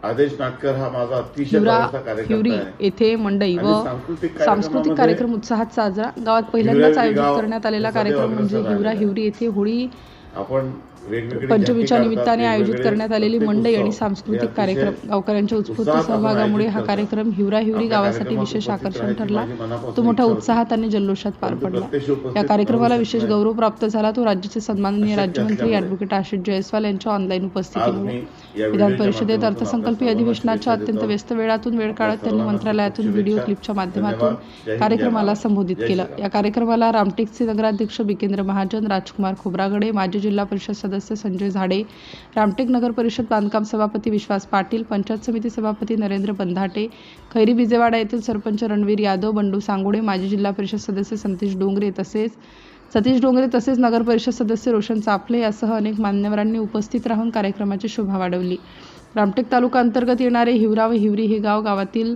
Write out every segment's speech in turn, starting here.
आदेश नाटकर हा माझा अतिशय हिवरा जवळचा कार्यकर्ता हिवरी आहे. येथे मंडई व सांस्कृतिक कार्यक्रम उत्साहात साजरा. गावात पहिल्यांदाच आयोजित करण्यात आलेला कार्यक्रम म्हणजे हिवरा हिवरी येथे होळी आपण वेगवेगळे पंचमीच्या निमित्ताने आयोजित करण्यात आलेली मंडई आणि सांस्कृतिक कार्यक्रम. गावकऱ्यांच्या उत्स्फूर्त सहभागामुळे हा कार्यक्रम हिवरा हिवरी गावासाठी विशेष आकर्षण ठरला. तो मोठ्या उत्साहात आणि जल्लोषात पार पडला. या कार्यक्रमाला विशेष गौरव प्राप्त झाला तो राज्याचे सन्माननीय राज्यमंत्री ॲडव्होकेट आशिष जयस्वाल यांच्या ऑनलाईन उपस्थितीमुळे. विधान परिषदेत अर्थसंकल्पीय अधिवेशनाच्या अत्यंत व्यस्त वेळातून वेळ काढत त्यांनी मंत्रालयातून व्हिडिओ क्लिपच्या माध्यमातून कार्यक्रमाला संबोधित केलं. या कार्यक्रमाला रामटेकचे नगराध्यक्ष बिकेंद्र महाजन, राजकुमार खोब्रागडे, माजी जिल्हा परिषद सदस्य संजय झाडे, रामटेक नगर परिषद बांधकाम सभापती विश्वास पाटील, पंचायत समिती सभापती नरेंद्र बंधाटे, खैरी बिजेवाडा येथील सरपंच रणवीर यादव, बंडू सांगोडे, माजी जिल्हा परिषद सदस्य सतीश डोंगरे तसेच नगर परिषद सदस्य रोशन चाफले यासह अनेक मान्यवरांनी उपस्थित राहून कार्यक्रमाची शोभा वाढवली. रामटेक तालुका अंतर्गत येणारे हिवरा व हिवरी हे गावातील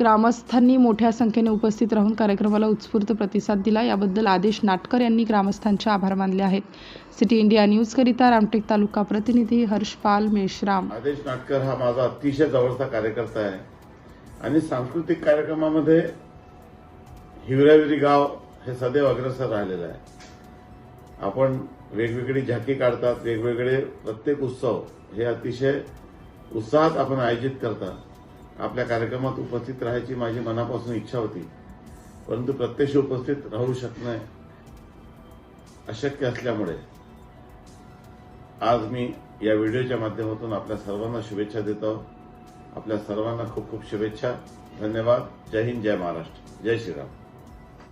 ग्रामस्थांनी मोठ्या संख्येने उपस्थित राहून कार्यक्रमाला उत्स्फूर्त प्रतिसाद दिला. याबद्दल आदेश नाटकर यांनी ग्रामस्थांचे आभार मानले आहेत. सिटी इंडिया न्यूज करिता रामटेक तालुका प्रतिनिधी हर्षपाल मेश्राम. आदेश नाटकर हा माझा अतिशय जवळचा कार्यकर्ता आहे आणि सांस्कृतिक कार्यक्रमामध्ये हिवराविरी गाव हे सदैव अग्रेसर राहिलेलं आहे. आपण वेगवेगळी झाकी काढतात, वेगवेगळे प्रत्येक उत्सव हे अतिशय उत्साहात आपण आयोजित करता. आपल्या कार्यक्रमात उपस्थित राहायची माझी मनापासून इच्छा होती, परंतु प्रत्यक्ष उपस्थित राहू शकणे अशक्य असल्यामुळे आज मी या व्हिडिओच्या माध्यमातून आपल्या सर्वांना शुभेच्छा देतो. आपल्या सर्वांना खूप खूप शुभेच्छा. धन्यवाद. जय हिंद, जय महाराष्ट्र, जय श्रीराम.